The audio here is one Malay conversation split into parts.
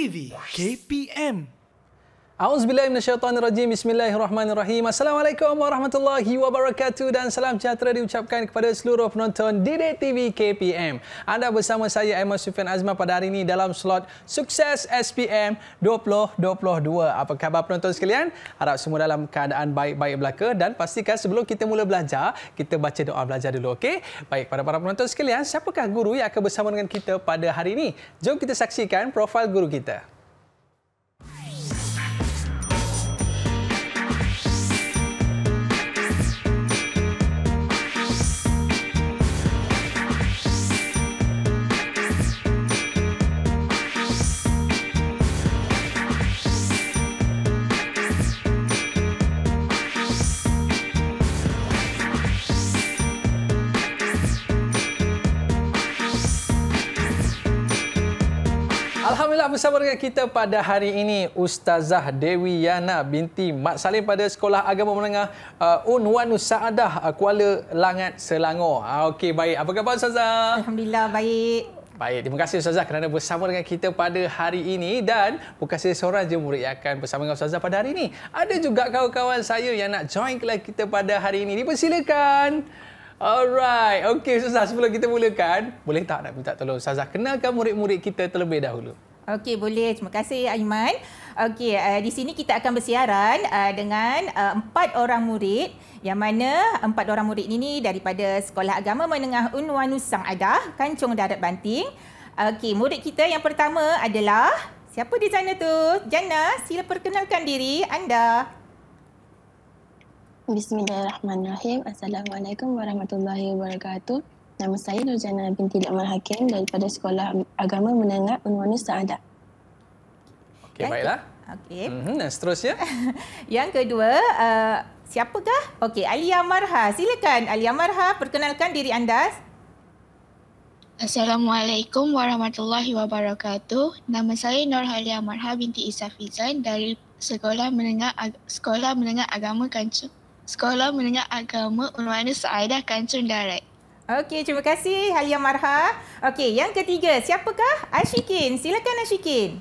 TV KPM. A'udzubillahi minasyaitonirrajim. Bismillahirrahmanirrahim. Assalamualaikum warahmatullahi wabarakatuh dan salam sejahtera diucapkan kepada seluruh penonton Didik TV KPM. Anda bersama saya Aiman Sufian Azman pada hari ini dalam slot Sukses SPM 2022. Apa khabar penonton sekalian? Harap semua dalam keadaan baik-baik belaka dan pastikan sebelum kita mula belajar, kita baca doa belajar dulu, okey? Baik, pada para penonton sekalian, siapakah guru yang akan bersama dengan kita pada hari ini? Jom kita saksikan profil guru kita. Alhamdulillah bersama dengan kita pada hari ini Ustazah Dewi Yana binti Mat Salim pada Sekolah Agama Menengah Unwanus Saadah Kuala Langat Selangor. Okey, baik. Apa khabar Ustazah? Alhamdulillah baik. Baik, terima kasih Ustazah kerana bersama dengan kita pada hari ini dan bukan saya seorang je murid yang akan bersama dengan Ustazah pada hari ini. Ada juga kawan-kawan saya yang nak join kelas kita pada hari ini. Dipersilakan. Alright. Okey Ustazah, sebelum kita mulakan, boleh tak nak minta tolong Ustazah kenalkan murid-murid kita terlebih dahulu? Okey, boleh. Terima kasih Aiman. Okey, di sini kita akan bersiaran dengan 4 orang murid yang mana 4 orang murid ini daripada Sekolah Agama Menengah Unwanus Saadah, Kancung Darat Banting. Okey, murid kita yang pertama adalah siapa di sana tu? Jannah, sila perkenalkan diri anda. Bismillahirrahmanirrahim. Assalamualaikum warahmatullahi wabarakatuh. Nama saya Nurjana binti Dikmal Hakim daripada Sekolah Agama Menengah Unwanus Saadah. Okey, baiklah. Okey. Dan seterusnya? Yang kedua, siapakah? Okey, Alia Marha. Silakan Alia Marha perkenalkan diri anda. Assalamualaikum warahmatullahi wabarakatuh. Nama saya Nurhalia Marha binti Isa Fizan dari Sekolah Menengah Agama Unwanus Saadah Kancung Darat. Okey, terima kasih Halia Marha. Okey, yang ketiga, siapakah? Ashikin. Silakan Ashikin.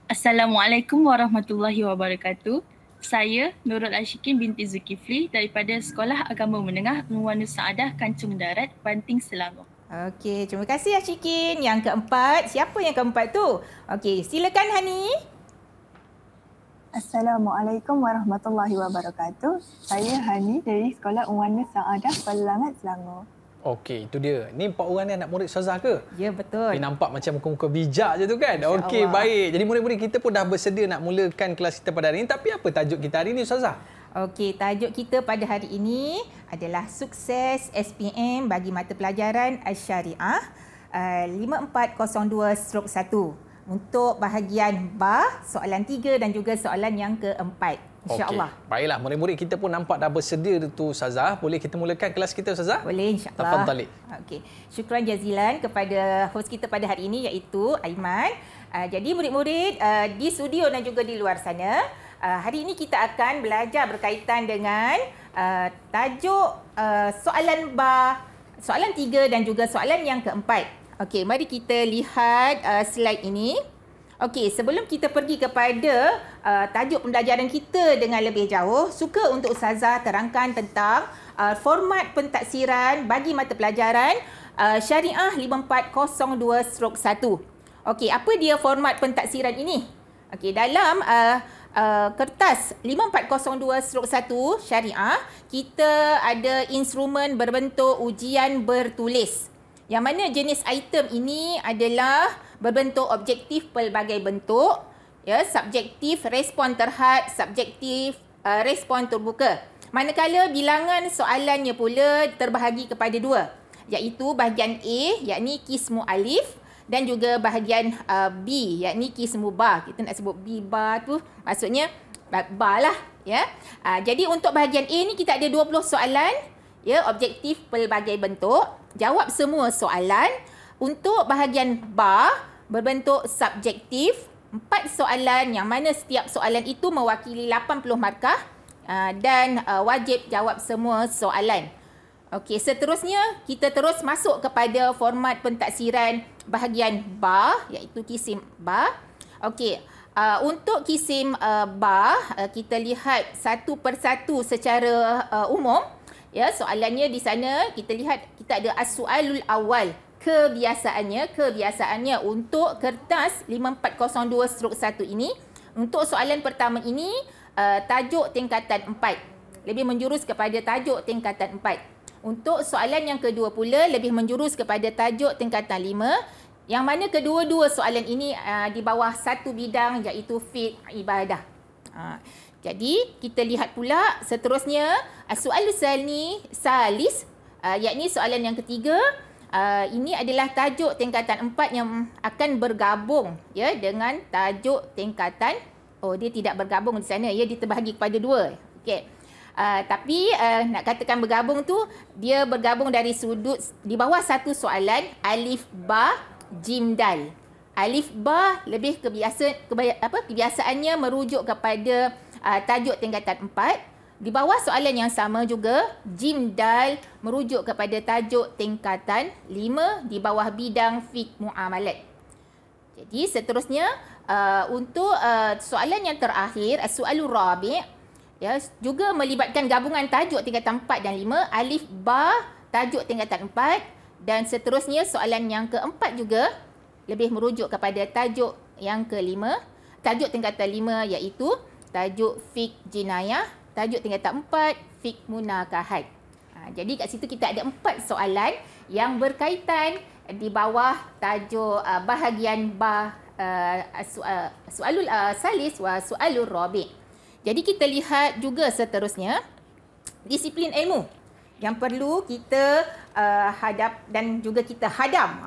Assalamualaikum warahmatullahi wabarakatuh. Saya Nurul Ashikin binti Zulkifli daripada Sekolah Agama Menengah Unwanus Saadah Kancung Darat, Banting, Selangor. Okey, terima kasih Ashikin. Yang keempat, siapa yang keempat tu? Okey, silakan Hani. Assalamualaikum warahmatullahi wabarakatuh. Saya Hani dari Sekolah Unwanus Saadah Kuala Langat, Selangor. Okey, itu dia. Ni 4 orang ni anak murid Ustazah ke? Ya, betul. Tapi nampak macam muka-muka bijak je tu kan? Okey, baik. Jadi murid-murid kita pun dah bersedia nak mulakan kelas kita pada hari ini. Tapi apa tajuk kita hari ini Ustazah? Okey, tajuk kita pada hari ini adalah Sukses SPM bagi mata pelajaran Asy-Syariah 5402/1. Untuk bahagian ba, soalan 3 dan juga soalan yang keempat. InsyaAllah. Okey, baiklah. Murid-murid kita pun nampak dah bersedia tu Ustazah. Boleh kita mulakan kelas kita Ustazah? Boleh, insyaAllah. Tafadhali. Okey. Syukran jazilan kepada host kita pada hari ini iaitu Aiman. Jadi murid-murid di studio dan juga di luar sana, hari ini kita akan belajar berkaitan dengan tajuk soalan ba, soalan 3 dan juga soalan yang keempat. Okey, mari kita lihat slide ini. Okey, sebelum kita pergi kepada tajuk pembelajaran kita dengan lebih jauh, suka untuk Ustazah terangkan tentang format pentaksiran bagi mata pelajaran Syariah 5402/1. Okey, apa dia format pentaksiran ini? Okey, dalam kertas 5402/1 Syariah, kita ada instrumen berbentuk ujian bertulis. Yang mana jenis item ini adalah berbentuk objektif pelbagai bentuk, ya, subjektif, respon terhad, subjektif, respon terbuka. Manakala bilangan soalannya pula terbahagi kepada 2, iaitu bahagian A, yakni kismu alif, dan juga bahagian B, yakni kismu ba. Kita nak sebut B ba tu maksudnya ba lah, ya. Jadi untuk bahagian A ni kita ada 20 soalan, ya, objektif pelbagai bentuk. Jawab semua soalan. Untuk bahagian ba berbentuk subjektif, 4 soalan yang mana setiap soalan itu mewakili 80 markah dan wajib jawab semua soalan. Okey, seterusnya kita terus masuk kepada format pentaksiran bahagian bar, iaitu kisim bar. Okey, untuk kisim bar, kita lihat satu persatu secara umum. Ya, soalannya di sana kita lihat kita ada as-soalul awal. Kebiasaannya untuk kertas 5402/1 ini, untuk soalan pertama ini tajuk tingkatan 4. Lebih menjurus kepada tajuk tingkatan 4. Untuk soalan yang kedua pula lebih menjurus kepada tajuk tingkatan 5, yang mana kedua-dua soalan ini di bawah satu bidang iaitu fiqh ibadah. Jadi kita lihat pula seterusnya as-soalus salis, yakni soalan yang ketiga. Ini adalah tajuk tingkatan 4 yang akan bergabung ya dengan tajuk tingkatan, dia tidak bergabung di sana, dia terbahagi kepada dua. Okey. Tapi nak katakan bergabung tu, dia bergabung dari sudut di bawah satu soalan alif ba jim dal. Alif ba lebih kebiasaannya merujuk kepada tajuk tingkatan 4. Di bawah soalan yang sama juga, jim dal merujuk kepada tajuk tingkatan 5 di bawah bidang fiqh muamalat. Jadi seterusnya untuk soalan yang terakhir, as-soalur rabi', ya, juga melibatkan gabungan tajuk tingkatan 4 dan 5, alif ba tajuk tingkatan 4, dan seterusnya soalan yang keempat juga lebih merujuk kepada tajuk yang kelima, tajuk tingkatan 5 iaitu tajuk fiqh jinayah, tajuk tingkatan 4 fiqh munakahat. Jadi kat situ kita ada 4 soalan yang berkaitan di bawah tajuk bahagian ba soalul salis wa soalur rabi'. Jadi kita lihat juga seterusnya disiplin ilmu yang perlu kita hadap dan juga kita hadam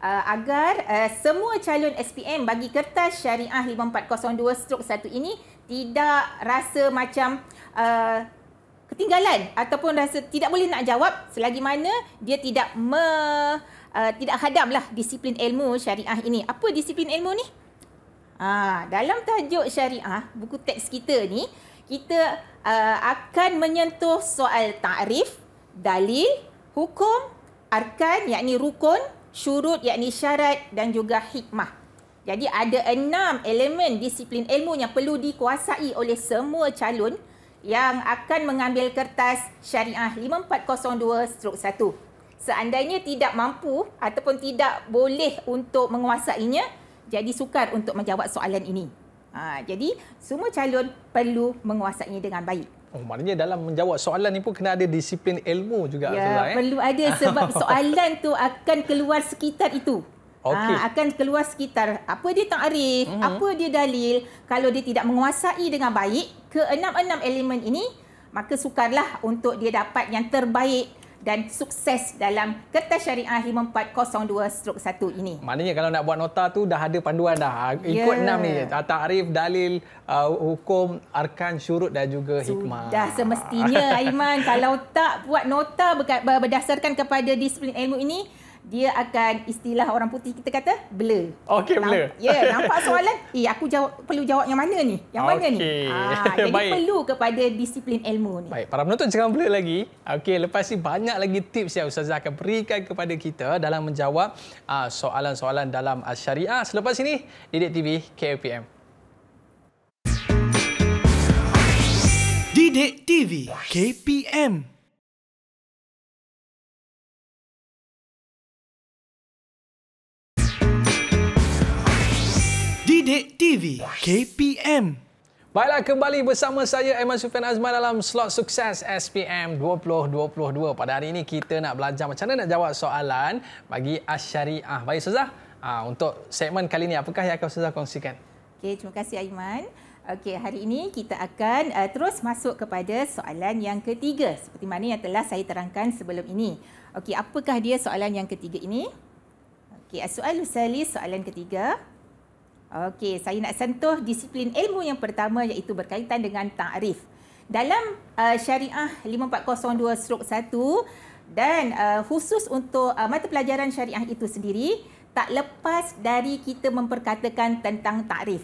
agar semua calon SPM bagi kertas syariah 5402/1 ini tidak rasa macam ketinggalan ataupun rasa tidak boleh nak jawab selagi mana dia tidak hadamlah disiplin ilmu syariah ini. Apa disiplin ilmu ni? Dalam tajuk syariah, buku teks kita ni, kita akan menyentuh soal ta'rif, dalil, hukum, arkan yakni rukun, syurut yakni syarat dan juga hikmah. Jadi ada 6 elemen disiplin ilmu yang perlu dikuasai oleh semua calon yang akan mengambil kertas syariah 5402/1. Seandainya tidak mampu ataupun tidak boleh untuk menguasainya, jadi sukar untuk menjawab soalan ini. Jadi semua calon perlu menguasainya dengan baik. Maknanya dalam menjawab soalan ni pun kena ada disiplin ilmu juga. Ya, perlu ada sebab soalan tu akan keluar sekitar itu. Okay. Akan keluar sekitar apa dia ta'rif, apa dia dalil. Kalau dia tidak menguasai dengan baik ke-6 elemen ini, maka sukarlah untuk dia dapat yang terbaik dan sukses dalam kertas syariah 5402/1 ini. Maknanya kalau nak buat nota tu dah ada panduan dah. Ikut 6 ni, ta'rif, dalil, hukum, arkan, syurut dan juga hikmah. Dah semestinya Aiman, kalau tak buat nota berdasarkan kepada disiplin ilmu ini, dia akan, istilah orang putih kita kata, blur. Okey, blur. Ya, nampak soalan, aku perlu jawab yang mana ni? Yang mana ni? Jadi perlu kepada disiplin ilmu ni. Baik, para penonton jangan blur lagi. Okey, lepas ni banyak lagi tips yang Ustazah akan berikan kepada kita dalam menjawab soalan-soalan dalam syariah. Selepas ini, Didik TV KPM. Didik TV KPM. Didik TV KPM. Baiklah, kembali bersama saya Aiman Sufian Azman dalam slot sukses SPM 2022. Pada hari ini kita nak belajar macam mana nak jawab soalan bagi Asy-Syariah. Baik Ustazah, untuk segmen kali ini apakah yang akan Ustazah kongsikan? Okey, terima kasih Aiman. Okey, hari ini kita akan terus masuk kepada soalan yang ketiga seperti mana yang telah saya terangkan sebelum ini. Okey, apakah dia soalan yang ketiga ini? Okey, as-soalus salis, soalan ketiga. Okey, saya nak sentuh disiplin ilmu yang pertama iaitu berkaitan dengan ta'rif. Dalam syariah 5402/1 dan khusus untuk mata pelajaran syariah itu sendiri, tak lepas dari kita memperkatakan tentang ta'rif.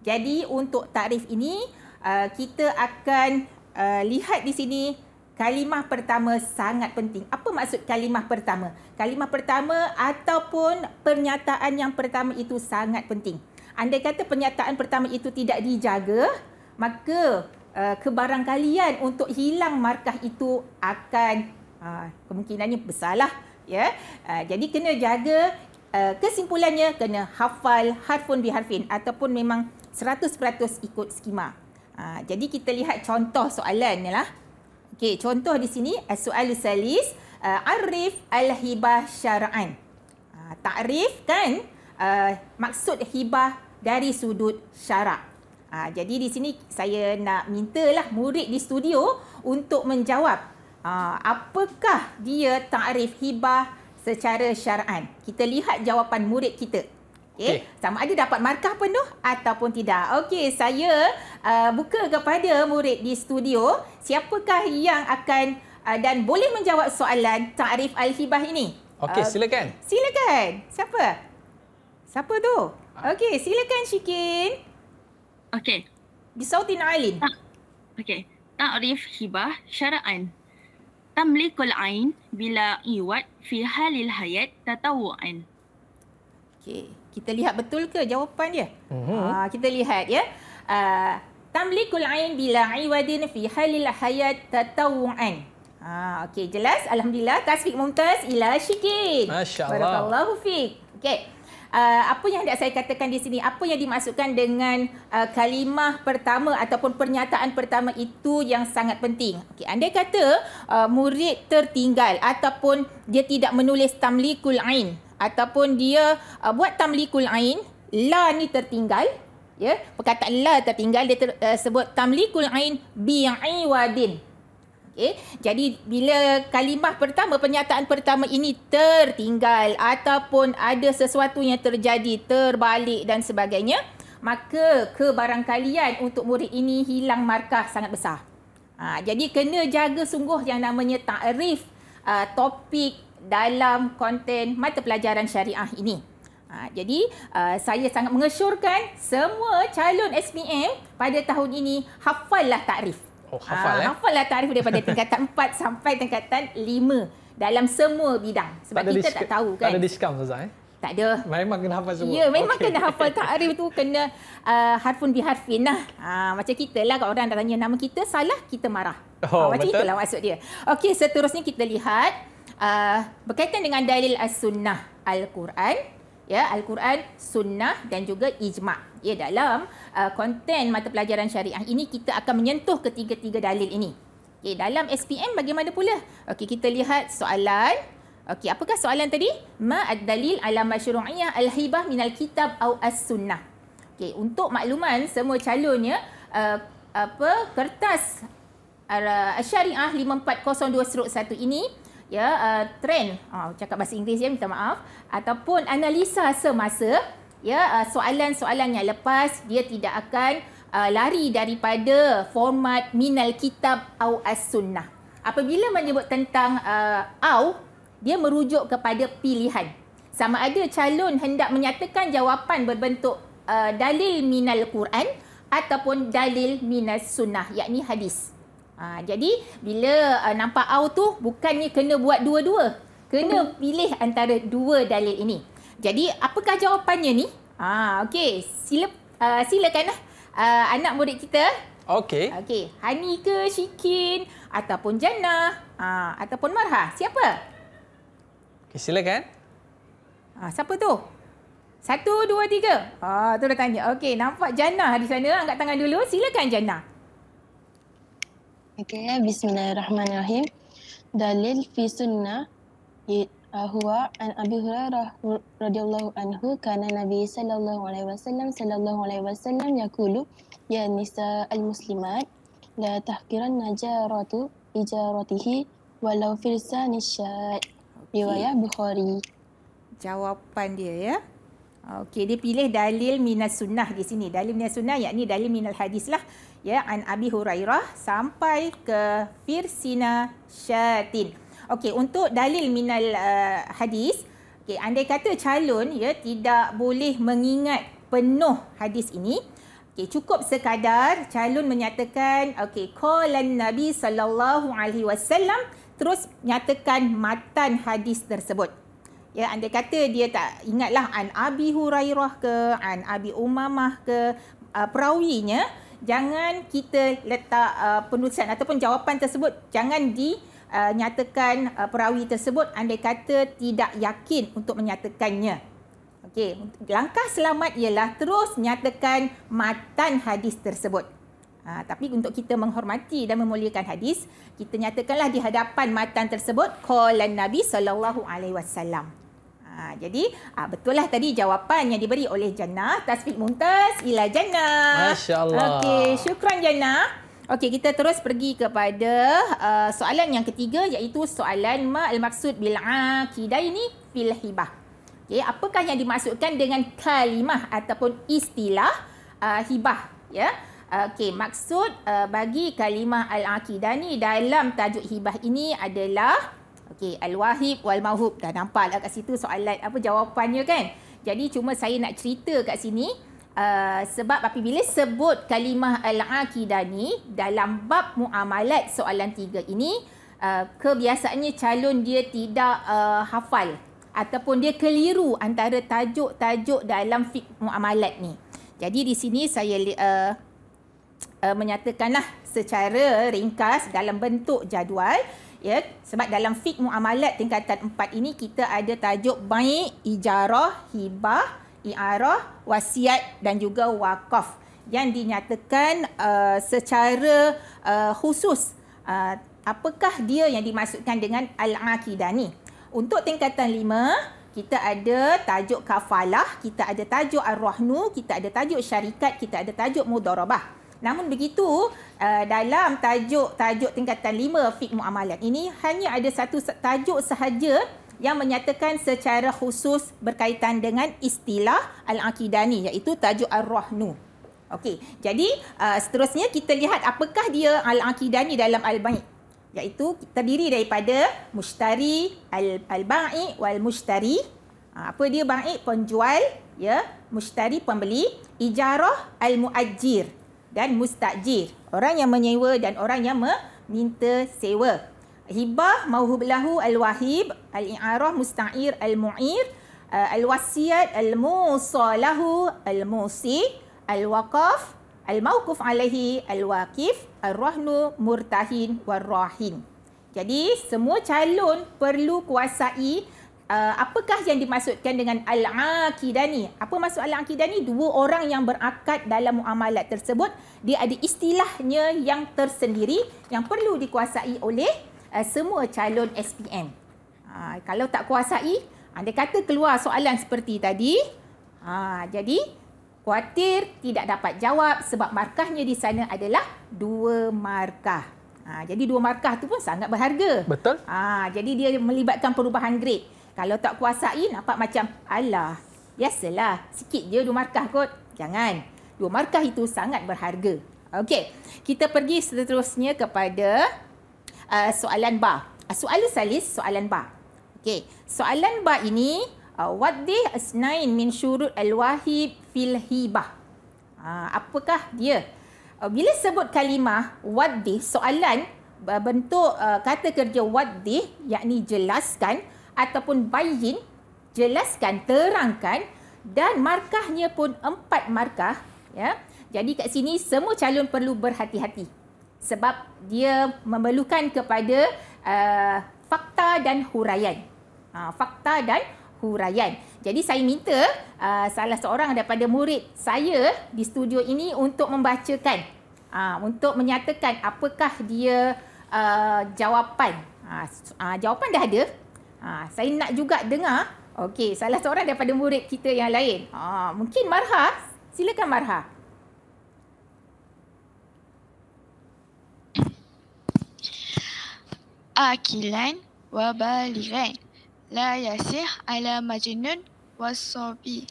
Jadi untuk ta'rif ini, kita akan lihat di sini kalimah pertama sangat penting. Apa maksud kalimah pertama? Kalimah pertama ataupun pernyataan yang pertama itu sangat penting. Andai kata pernyataan pertama itu tidak dijaga, maka kebarangkalian untuk hilang markah itu akan kemungkinannya besarlah, ya. Jadi kena jaga. Kesimpulannya kena hafal harfun biharfin ataupun memang 100% ikut skema. Jadi kita lihat contoh soalan ni lah. Okey, contoh di sini as-soal salis, arif al-hibah syar'an. Takrif kan maksud hibah dari sudut syarak. Jadi di sini saya nak mintalah murid di studio untuk menjawab apakah dia takrif hibah secara syar'an. Kita lihat jawapan murid kita. Okay. Sama ada dapat markah penuh ataupun tidak. Okey, saya buka kepada murid di studio. Siapakah yang akan dan boleh menjawab soalan takrif al-hibah ini? Okey, silakan. Silakan. Siapa tu? Okey, silakan Syikin. Okey. Bisautin alin. Okey. Takrif hibah syara'an. Tamlikul ain bila iwat fi halil hayat tatawu'an. Okey, kita lihat betul ke jawapan dia? Kita lihat ya. Tamlikul ain bila iwadin fi halil hayat tatawu'an. Okey, jelas. Alhamdulillah. Tasfiq mumtaz ila Syikin. Masya-Allah. Barakallahu fiik. Okey. Apa yang hendak saya katakan di sini, apa yang dimaksudkan dengan kalimah pertama ataupun pernyataan pertama itu yang sangat penting. Okey, andai kata murid tertinggal ataupun dia tidak menulis tamlikul ain ataupun dia buat tamlikul ain, la ni tertinggal, ya, perkataan la tertinggal, dia sebut tamlikul ain bi'iwadin. Okay. Jadi bila kalimah pertama, pernyataan pertama ini tertinggal ataupun ada sesuatu yang terjadi, terbalik dan sebagainya, maka kebarangkalian untuk murid ini hilang markah sangat besar. Jadi kena jaga sungguh yang namanya takrif topik dalam konten mata pelajaran syariah ini. Jadi saya sangat mengesyorkan semua calon SPM pada tahun ini hafallah takrif. Hafallah takrif daripada tingkatan 4 sampai tingkatan 5 dalam semua bidang. Sebab kita tak tahu kan. Tak ada diskam Ustaz? Tak ada. Memang kena hafal semua. Ya, memang kena hafal takrif tu, kena harfun biharfin lah. Macam kita lah, kalau orang dah tanya nama kita, salah, kita marah. Macam betul? Itulah maksud dia. Okey, seterusnya kita lihat berkaitan dengan dalil as-sunnah Al-Quran. Ya, Al-Quran, sunnah dan juga ijma'. Ya, dalam konten mata pelajaran syariah ini kita akan menyentuh ketiga-tiga dalil ini. Okey, dalam SPM bagaimana pula? Okey, kita lihat soalan. Okey, apakah soalan tadi? Ma ad-dalil ala masyru'iyyah al-hibah minal kitab au as-sunnah. Okey, untuk makluman semua calonnya kertas Syariah 5402/1 ini, ya, trend, cakap bahasa Inggeris ya, minta maaf, ataupun analisa semasa, ya, soalan-soalan yang lepas dia tidak akan lari daripada format minal kitab au as-sunnah. Apabila menyebut tentang au, dia merujuk kepada pilihan. Sama ada calon hendak menyatakan jawapan berbentuk dalil minal Quran ataupun dalil minas sunnah, yakni hadis. Jadi bila nampak au tu, bukannya kena buat dua-dua. Kena pilih antara dua dalil ini. Jadi apakah jawapannya ni? Okey, silakanlah anak murid kita. Okey. Okey, Hani ke Syikin ataupun Jannah ataupun Marha? Siapa? Okey, silakan. Siapa tu? 1, 2, 3. Tu dah tanya. Okey, nampak Jannah di sana. Angkat tangan dulu. Silakan Jannah. Okey, bismillahirrahmanirrahim. Dalil fi sunnah huwa an Abi Hurairah radhiyallahu anhu kana Nabi sallallahu alaihi wasallam yaqulu ya nisa al-muslimat la tahqiranna jaratu ijaratihi walau firsan syad. Riwayat Bukhari. Jawapan dia ya. Okey, dia pilih dalil minas sunnah di sini. Dalil minas sunnah yakni dalil minal hadis lah. Ya, an Abi Hurairah sampai ke firsina syatin. Okey, untuk dalil minal hadis, okey, andai kata calon ya tidak boleh mengingat penuh hadis ini, Okey, cukup sekadar calon menyatakan qalan Nabi sallallahu alaihi wasallam, terus nyatakan matan hadis tersebut. Ya, andai kata dia tak ingatlah an Abi Hurairah ke, an Abi Umamah ke, perawinya, jangan kita letak penulisan ataupun jawapan tersebut jangan dinyatakan perawi tersebut andai kata tidak yakin untuk menyatakannya. Okey, langkah selamat ialah terus nyatakan matan hadis tersebut. Tapi untuk kita menghormati dan memuliakan hadis, kita nyatakanlah di hadapan matan tersebut qalan Nabi sallallahu alaihi wasallam. Jadi betul lah tadi jawapan yang diberi oleh Jannah. Tasfiq Mumtaz ila Jannah. Masya-Allah. Okey, syukran Jannah. Okey, kita terus pergi kepada soalan yang ketiga, iaitu soalan ma al-maksud bil aqidaini fil hibah. Okay, apakah yang dimaksudkan dengan kalimah ataupun istilah hibah? Ya, okey, maksud bagi kalimah al-aqidani dalam tajuk hibah ini adalah al-wahib wal mauhub. Dah nampak kat situ soalan jawapannya kan? Jadi cuma saya nak cerita kat sini sebab apabila sebut kalimah al-aqidani dalam bab muamalat soalan 3 ini, kebiasaannya calon dia tidak hafal ataupun dia keliru antara tajuk-tajuk dalam fiqh muamalat ni. Jadi di sini saya menyatakanlah secara ringkas dalam bentuk jadual, ya, sebab dalam fiqh muamalat tingkatan 4 ini kita ada tajuk bai', ijarah, hibah, i'arah, wasiat dan juga wakaf yang dinyatakan secara khusus apakah dia yang dimaksudkan dengan al-aqidani. Untuk tingkatan 5, kita ada tajuk kafalah, kita ada tajuk ar-rahnu, kita ada tajuk syarikat, kita ada tajuk mudharabah. Namun begitu, dalam tajuk tingkatan 5 fiqh muamalat ini hanya ada satu tajuk sahaja yang menyatakan secara khusus berkaitan dengan istilah al-aqidani, iaitu tajuk ar-rahnu. Okey, jadi seterusnya kita lihat apakah dia al-aqidani dalam al-bai', iaitu terdiri daripada mushtari, al-ba'i wal mushtari. Apa dia ba'i? Penjual, ya, mushtari pembeli, ijarah al-muajjir dan mustajir, orang yang menyewa dan orang yang meminta sewa. Hibah mauhub lahu al-wahib, al-i'arah musta'ir al-mu'ir, al-wasiyat al-musalahu al-musi, al-waqaf al-mawquf alaihi al-waqif, ar-rahnu murtahin war-rahin. Jadi semua calon perlu kuasai apakah yang dimaksudkan dengan al-aqidani. Apa maksud al-aqidani? Dua orang yang berakad dalam muamalat tersebut, dia ada istilahnya yang tersendiri yang perlu dikuasai oleh semua calon SPM. Kalau tak kuasai, andai kata keluar soalan seperti tadi, jadi khawatir tidak dapat jawab sebab markahnya di sana adalah 2 markah. Jadi 2 markah tu pun sangat berharga. Betul. Jadi dia melibatkan perubahan grade. Kalau tak kuasai, nampak macam alah, biasalah, sikit je 2 markah kot. Jangan. 2 markah itu sangat berharga. Okey, kita pergi seterusnya kepada soalan ba. Soalan salis, soalan ba. Okey, soalan ba ini waddih asnain min syurut al-wahib fil hibah. Apakah dia? Bila sebut kalimah waddih, soalan bentuk kata kerja waddih, yakni jelaskan ataupun bayin, jelaskan, terangkan, dan markahnya pun 4 markah, ya. Jadi kat sini semua calon perlu berhati-hati sebab dia memerlukan kepada fakta dan huraian. Fakta dan huraian. Jadi saya minta salah seorang daripada murid saya di studio ini untuk membacakan, untuk menyatakan apakah dia jawapan. Jawapan dah ada. Saya nak juga dengar. Okey, salah seorang daripada murid kita yang lain. Mungkin Marha. Silakan Marha. Akilan wa balighan. La yasih ala majnun wasobi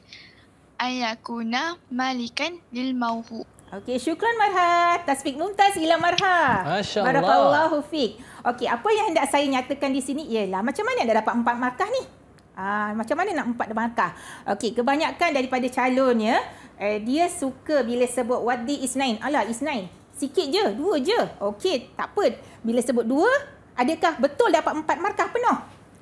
ayakuna malikan lil mauhu. Okey, syukran Marha. Tasfiq Mumtaz ila Marha. Masya-Allah. Barakallahu fiik. Okey, apa yang hendak saya nyatakan di sini ialah macam mana nak dapat 4 markah ni? Macam mana nak 4 markah? Okey, kebanyakan daripada calonnya Dia suka bila sebut what day is 9. Alah, is 9. Sikit je, 2 je. Okey, tak apa. Bila sebut 2, adakah betul dapat 4 markah penuh?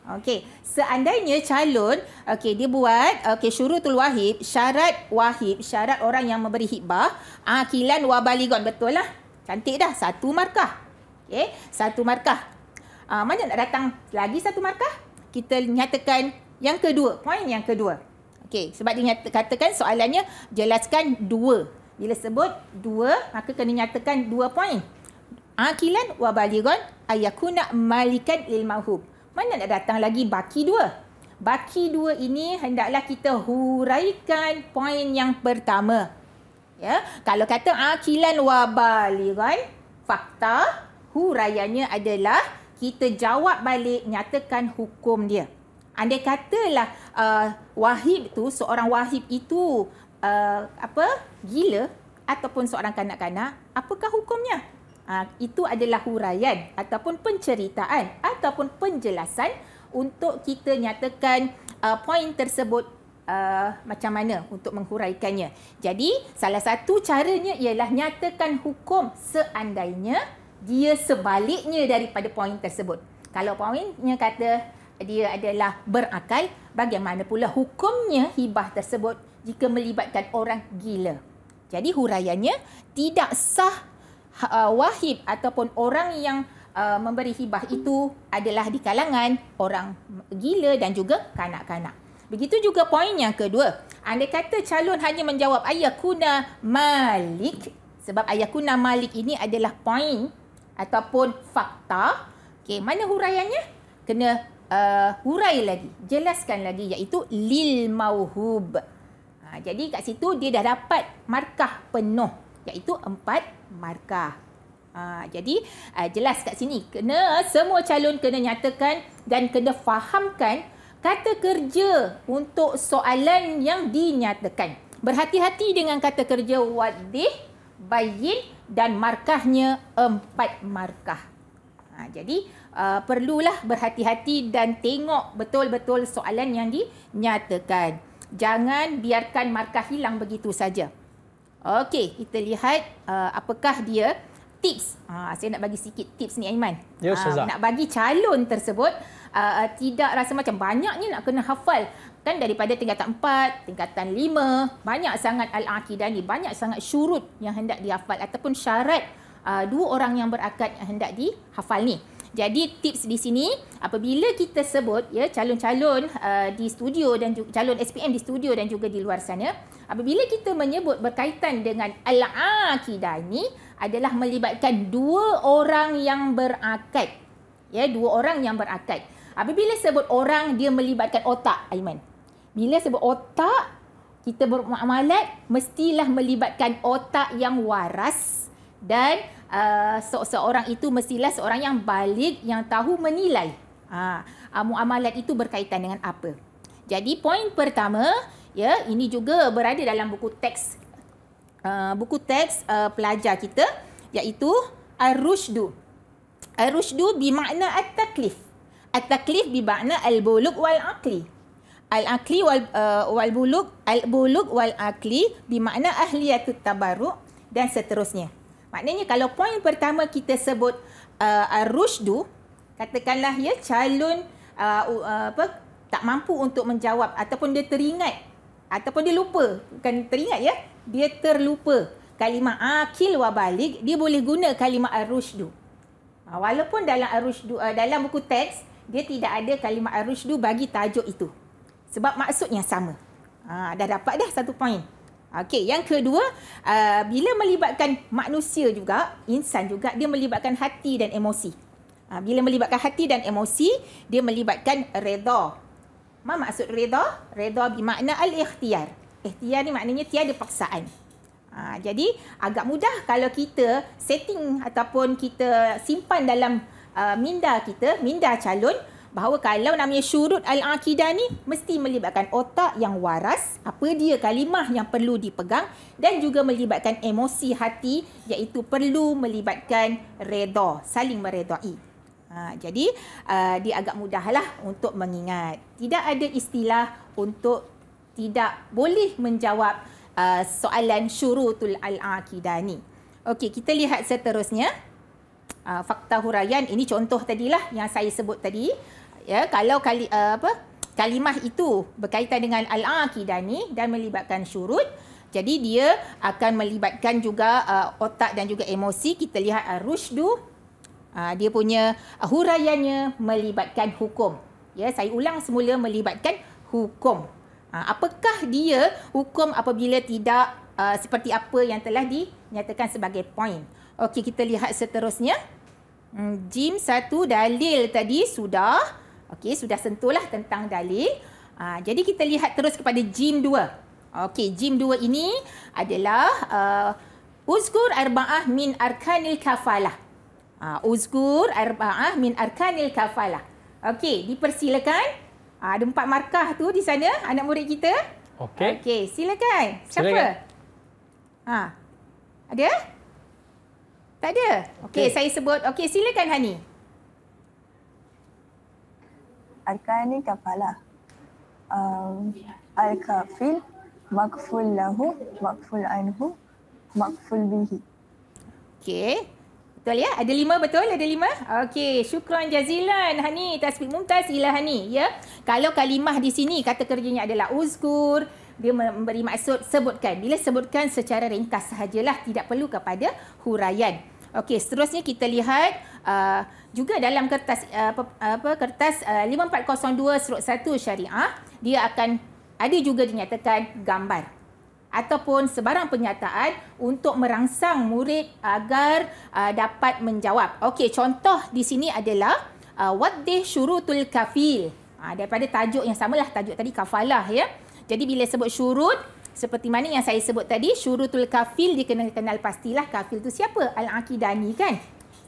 Okey, seandainya calon, okey, dia buat syurutul wahib, syarat wahib, syarat orang yang memberi hibah, akilan wa baligon, betul lah. Cantik dah, 1 markah. Okey, 1 markah. Mana nak datang lagi 1 markah? Kita nyatakan yang kedua, poin yang kedua. Okey, sebab dia katakan soalannya jelaskan 2. Bila sebut 2, maka kena nyatakan 2 poin. Akilan wa baligon ayakuna malikan lil mauhub. Mana nak datang lagi baki 2? Baki 2 ini hendaklah kita huraikan poin yang pertama. Ya, kalau kata akilan wa baligon, fakta huraiannya adalah kita jawab balik, nyatakan hukum dia. Andai katalah wahib tu, seorang wahib itu gila ataupun seorang kanak-kanak, apakah hukumnya? Itu adalah huraian ataupun penceritaan ataupun penjelasan untuk kita nyatakan poin tersebut macam mana untuk menghuraikannya. Jadi salah satu caranya ialah nyatakan hukum seandainya dia sebaliknya daripada poin tersebut. Kalau poinnya kata dia adalah berakal, bagaimana pula hukumnya hibah tersebut jika melibatkan orang gila? Jadi huraiannya tidak sah wahib ataupun orang yang memberi hibah itu adalah di kalangan orang gila dan juga kanak-kanak. Begitu juga poin yang kedua. Andai kata calon hanya menjawab ayakuna malik, sebab ayakuna malik ini adalah poin ataupun fakta. Okey, mana huraiannya? Kena hurai lagi, jelaskan lagi, iaitu lil mauhub. Jadi kat situ dia dah dapat markah penuh, iaitu 4 markah. Jadi jelas kat sini, kena semua calon kena nyatakan dan kena fahamkan kata kerja untuk soalan yang dinyatakan. Berhati-hati dengan kata kerja wadih, bayin dan markahnya 4 markah. Jadi perlulah berhati-hati dan tengok betul-betul soalan yang dinyatakan. Jangan biarkan markah hilang begitu saja. Okey, kita lihat apakah dia tips. Saya nak bagi sikit tips ni, Aiman. Ya, Ustazah. Nak bagi calon tersebut tidak rasa macam banyaknya nak kena hafal. Kan daripada tingkatan 4, tingkatan 5, banyak sangat al-aqidah ni, banyak sangat syurut yang hendak dihafal ataupun syarat 2 orang yang berakad yang hendak dihafal ni. Jadi tips di sini, apabila kita sebut ya calon-calon di studio dan calon SPM di studio dan juga di luar sana, apabila kita menyebut berkaitan dengan al-aqidah ini adalah melibatkan 2 orang yang berakad. Ya, 2 orang yang berakad. Apabila sebut orang, dia melibatkan otak, Aiman. Bila sebut otak, kita bermuamalat mestilah melibatkan otak yang waras dan seorang itu mestilah seorang yang baligh, yang tahu menilai muamalat itu berkaitan dengan apa. Jadi poin pertama, ya, ini juga berada dalam buku teks pelajar kita, iaitu ar-rusydu. Ar-rusydu bermakna at-taklif. At-taklif bermakna al-bulugh wal-aqli. Al-aqli wal-bulugh, al-bulugh wal-aqli bermakna ahliyatut tabarruk dan seterusnya. Maknanya kalau poin pertama kita sebut ar-rusydu, katakanlah ya calon tak mampu untuk menjawab ataupun dia teringat ataupun dia lupa, bukan teringat ya, dia terlupa kalimah akil wa baligh, dia boleh guna kalimah ar-rusydu. Walaupun dalam ar-rusydu dalam buku teks dia tidak ada kalimah ar-rusydu bagi tajuk itu. Sebab maksudnya sama. Dah dapat dah 1 poin. Okey, yang kedua, bila melibatkan manusia juga, insan juga, dia melibatkan hati dan emosi. Bila melibatkan hati dan emosi, dia melibatkan redha. Apa maksud redha? Redha bermakna al-ikhtiyar. Ikhtiyar ni maknanya tiada paksaan. Jadi agak mudah kalau kita setting ataupun kita simpan dalam minda kita, minda calon, bahawa kalau namanya syurut al-aqidah ni mesti melibatkan otak yang waras, apa dia kalimah yang perlu dipegang, dan juga melibatkan emosi hati, iaitu perlu melibatkan redha, saling meredai. Jadi dia agak mudahlah untuk mengingat. Tidak ada istilah untuk tidak boleh menjawab soalan syurutul al-aqidah ni. Okey, kita lihat seterusnya. Fakta huraian, ini contoh tadilah yang saya sebut tadi. Ya, kalau kalimah itu berkaitan dengan al-aqidah ni dan melibatkan syurut, jadi dia akan melibatkan juga otak dan juga emosi. Kita lihat rusydu, dia punya huraiannya melibatkan hukum. Ya, saya ulang semula, melibatkan hukum. Apakah dia hukum apabila tidak seperti apa yang telah dinyatakan sebagai poin. Okey, kita lihat seterusnya. Jim 1 dalil tadi sudah. Okey, sudah sentuhlah tentang dalil. Jadi kita lihat terus kepada Jim 2. Okey, Jim 2 ini adalah uzkur arba'ah min arkanil kafalah. Uzkur arba'ah min arkanil kafalah. Okey, dipersilakan. Ada 4 markah tu di sana anak murid kita. Okey. Okey, silakan. Siapa? Silakan. Ada? Tak ada? Okey, saya sebut. Okey, silakan Hani. Arkanil kafalah. Al-kafil, makful lahu, makful anhu, makful bihi. Okey. Betul ya? Ada 5 betul? Ada 5? Okey, syukran jazilan Hani. Tasbih mumtaz ila Hani. Ya. Kalau kalimah di sini kata kerjanya adalah uzkur, dia memberi maksud sebutkan. Bila sebutkan secara ringkas sahajalah, tidak perlu kepada huraian. Okey, seterusnya kita lihat juga dalam kertas kertas 5402/1 syariah, dia akan ada juga dinyatakan gambar ataupun sebarang pernyataan untuk merangsang murid agar dapat menjawab. Okey, contoh di sini adalah waddih syurutul kafil. Daripada tajuk yang samalah, tajuk tadi kafalah ya. Jadi bila sebut syurut, seperti mana yang saya sebut tadi, syurutul kafil dia kena kenal pastilah kafil tu siapa? Al-Aqidani kan.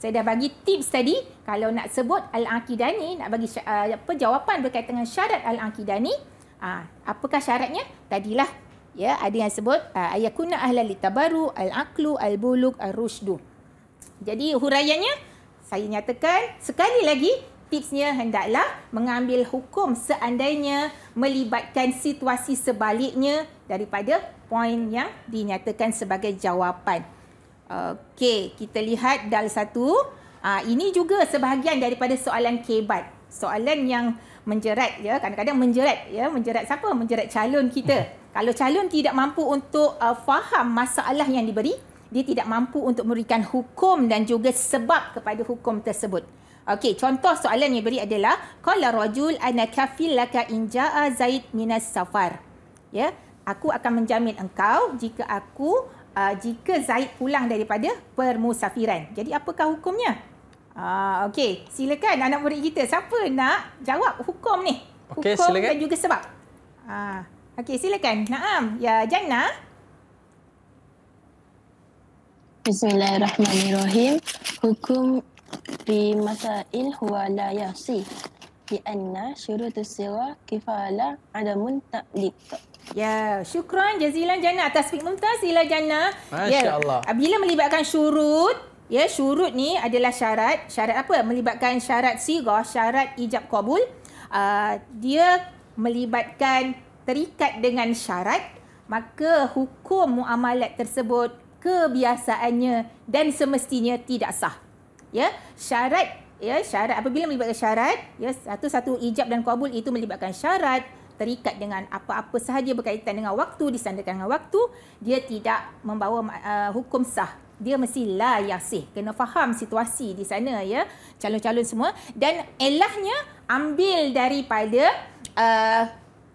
Saya dah bagi tips tadi, kalau nak sebut Al-Aqidani, nak bagi jawapan berkaitan dengan syarat Al-Aqidani, apakah syaratnya? Tadilah ya, ada yang sebut ayakuna ahlal litabaru, al-aqlu, al-bulug, al-rusydu. Jadi huraiannya saya nyatakan sekali lagi, tipsnya hendaklah mengambil hukum seandainya melibatkan situasi sebaliknya daripada poin yang dinyatakan sebagai jawapan. Okey, kita lihat dal 1. Ini juga sebahagian daripada soalan kebat. Soalan yang menjerat ya, kadang-kadang menjerat ya, menjerat siapa? Menjerat calon kita. Kalau calon tidak mampu untuk faham masalah yang diberi, dia tidak mampu untuk memberikan hukum dan juga sebab kepada hukum tersebut. Okey, contoh soalan yang diberi adalah qala rajul ana kafil laka in jaa Zaid minas safar. Ya, aku akan menjamin engkau jika Zaid pulang daripada permusafiran. Jadi apakah hukumnya? Okey, silakan anak murid kita. Siapa nak jawab hukum ni? Okey, hukum silakan. dan juga sebab. Okey, silakan. Naam, ya Jannah. Bismillahirrahmanirrahim. Hukum fi masail huwa la yasi bi anna syurutus siwa kifala adamun ta'liq. Ya, syukran jazilan Jannah. Tasbih mumtaz ila Jannah. Masya-Allah. Bila melibatkan syurut, ya, syurut ni adalah syarat. Syarat apa? Melibatkan syarat sighah, syarat ijab qabul. Dia melibatkan terikat dengan syarat, maka hukum muamalat tersebut kebiasaannya dan semestinya tidak sah. Ya, syarat apabila melibatkan syarat, ya, satu ijab dan qabul itu melibatkan syarat, terikat dengan apa-apa sahaja berkaitan dengan waktu, disandarkan dengan waktu, dia tidak membawa hukum sah. Dia mesti la yasih. Kena faham situasi di sana ya, calon-calon semua, dan elahnya ambil daripada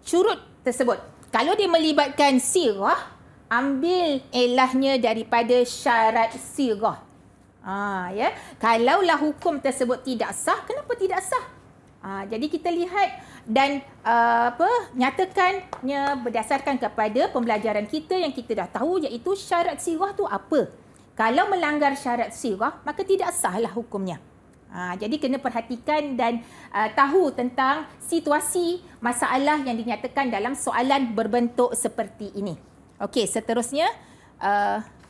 syurut tersebut. Kalau dia melibatkan sirah, ambil elahnya daripada syarat sirah. Ya, kalaulah hukum tersebut tidak sah, kenapa tidak sah? Jadi kita lihat dan nyatakannya berdasarkan kepada pembelajaran kita yang kita dah tahu, iaitu syarat sirah tu apa. Kalau melanggar syarat sirah, maka tidak sahlah hukumnya. Jadi kena perhatikan dan tahu tentang situasi masalah yang dinyatakan dalam soalan berbentuk seperti ini. Okey, seterusnya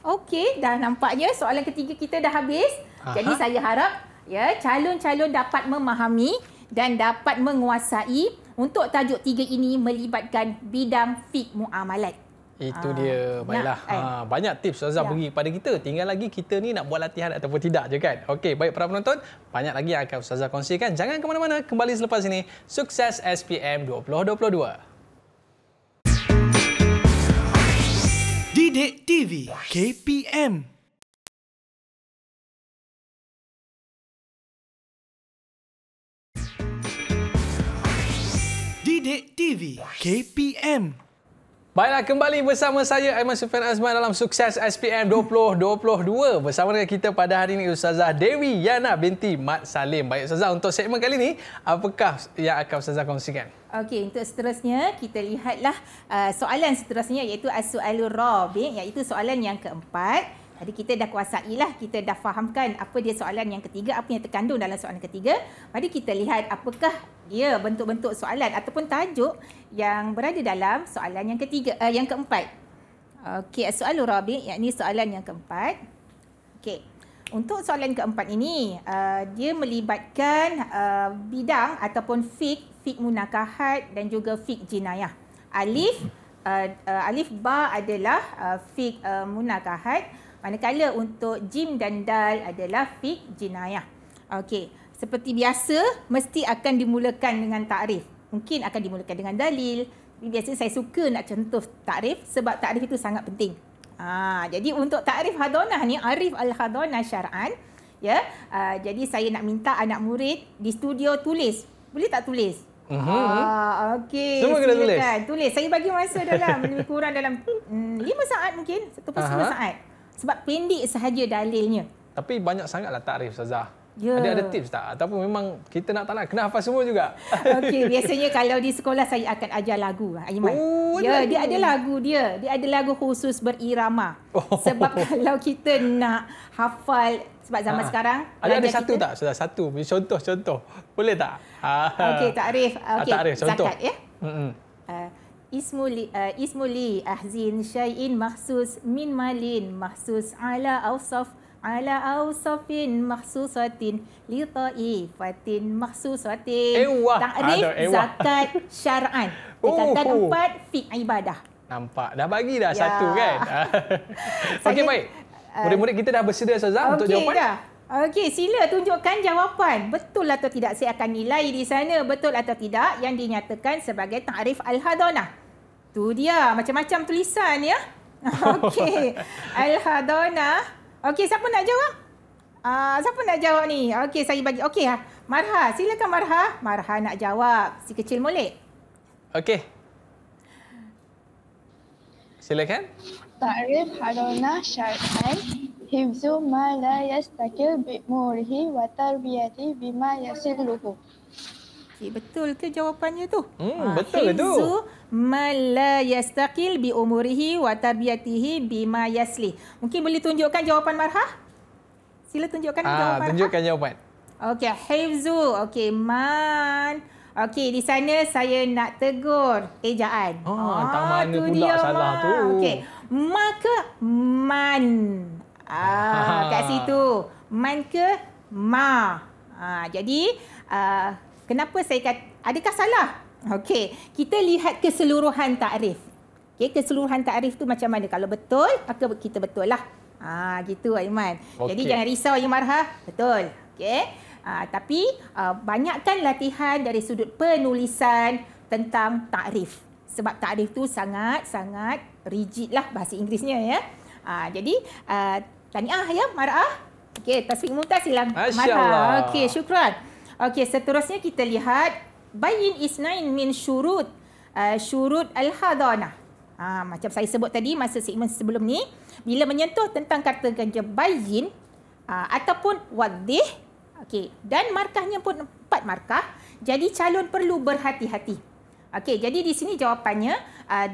okey, dah nampaknya soalan ketiga kita dah habis. Jadi saya harap ya calon-calon dapat memahami dan dapat menguasai untuk tajuk 3 ini melibatkan bidang fiqh muamalat. Itu dia. Baiklah. Banyak tips Ustazah bagi kepada kita. Tinggal lagi kita ni nak buat latihan ataupun tidak je kan. Okey, baik para penonton. Banyak lagi yang akan Ustazah kongsikan. Jangan ke mana-mana. Kembali selepas ini. Sukses SPM 2022. Didik TV KPM. Didik TV KPM. Baiklah, kembali bersama saya Aiman Sufian Azman dalam Sukses SPM 2022. Bersama dengan kita pada hari ini Ustazah Dewi Yana binti Mat Salim. Baik Ustazah, untuk segmen kali ini, apakah yang akan Ustazah kongsikan? Okey, untuk seterusnya kita lihatlah soalan seterusnya iaitu as-soalur rabi', iaitu soalan yang keempat. Tadi kita dah kuasailah, kita dah fahamkan apa dia soalan yang ketiga, apa yang terkandung dalam soalan ketiga. Mari kita lihat apakah dia bentuk-bentuk soalan ataupun tajuk yang berada dalam soalan yang ketiga, yang keempat. Okey, as-soalur rabi', yakni soalan yang keempat. Okey. Untuk soalan keempat ini, dia melibatkan bidang ataupun fiqh munakahat dan juga fiqh jinayah. Alif ba adalah fiqh munakahat, manakala untuk jim dan dal adalah fiqh jinayah. Okey, seperti biasa mesti akan dimulakan dengan takrif. Mungkin akan dimulakan dengan dalil. Tapi biasanya saya suka nak contoh takrif sebab takrif itu sangat penting. Jadi untuk takrif hadonah ni, arif al-hadonah syar'an, ya. Jadi saya nak minta anak murid di studio tulis. Boleh tak tulis? Okey. Semua kena tulis. Tulis. Saya bagi masa dalam lebih kurang dalam 5 saat mungkin, 1 per 10 saat. Sebab pendek sahaja dalilnya. Tapi banyak sangatlah takrif Ustazah. Ya. Ada tips tak? Ataupun memang kita nak tak nak kena hafal semua juga? Okey, biasanya kalau di sekolah saya akan ajar lagu, Aiman. Dia ada lagu dia. Dia ada lagu khusus berirama. Sebab kalau kita nak hafal, sebab zaman sekarang ada satu kita, tak? Sudah satu. Contoh. Boleh tak? Okey, takrif. Okey, takrif, contoh. Zakat ya. Ismuli ahzin syai'in mahsus min malin mahsus ala awsafin mahsusatin li ta'ifatin mahsusatin. Takrif zakat syar'an. Tingkatan 4 fiqh ibadah. Nampak dah bagi dah satu kan. Okey, baik. Murid-murid kita dah bersedia Ustazah untuk jawapan? Dah. Okey, sila tunjukkan jawapan. Betul atau tidak? Saya akan nilai di sana betul atau tidak yang dinyatakan sebagai takrif al-hadonah. Tu dia, macam-macam tulisan ya. Okey, al-hadonah. Okey, siapa nak jawab? Siapa nak jawab ni? Okey, saya bagi. Okey, Marha. Silakan Marha. Marha nak jawab. Si kecil molek. Okey. Silakan. Ta'rif hadonah syar'an hifzu ma la yastakil bi murihi wa tarbiyati bima yasilluhu. Okay, betul ke jawapannya tu? Betul tu. Hifzu ma la yastaqil bi umurihi wa tarbiyatihi bima yaslih. Mungkin boleh tunjukkan jawapan Marha? Sila tunjukkan jawapan Marha. Tunjukkan jawapan. Okey, hifzu. Okey, man. Okey, di sana saya nak tegur ejaan. Tak mana pula salah tu. Okey, maka man. Kat situ. Man ke ma. Jadi, kenapa saya kata, adakah salah? Okey, kita lihat keseluruhan takrif. Okey, keseluruhan takrif tu macam mana? Kalau betul, maka kita betul lah. Gitu Aiman. Jadi jangan risau ya Marha. Betul. Okey. Tapi banyakkan latihan dari sudut penulisan tentang takrif. Sebab takrif tu sangat-sangat rigid lah bahasa Inggerisnya ya. Jadi tahniah ya Marha. Okey, tasfiq mumtaz silang Marha. Okey, syukran. Okey, seterusnya kita lihat bayin isnain min syurut al-hadonah. Macam saya sebut tadi masa segmen sebelum ni, bila menyentuh tentang kata ganja bayin ataupun wadih, okey, dan markahnya pun 4 markah, jadi calon perlu berhati-hati. Okey, jadi di sini jawapannya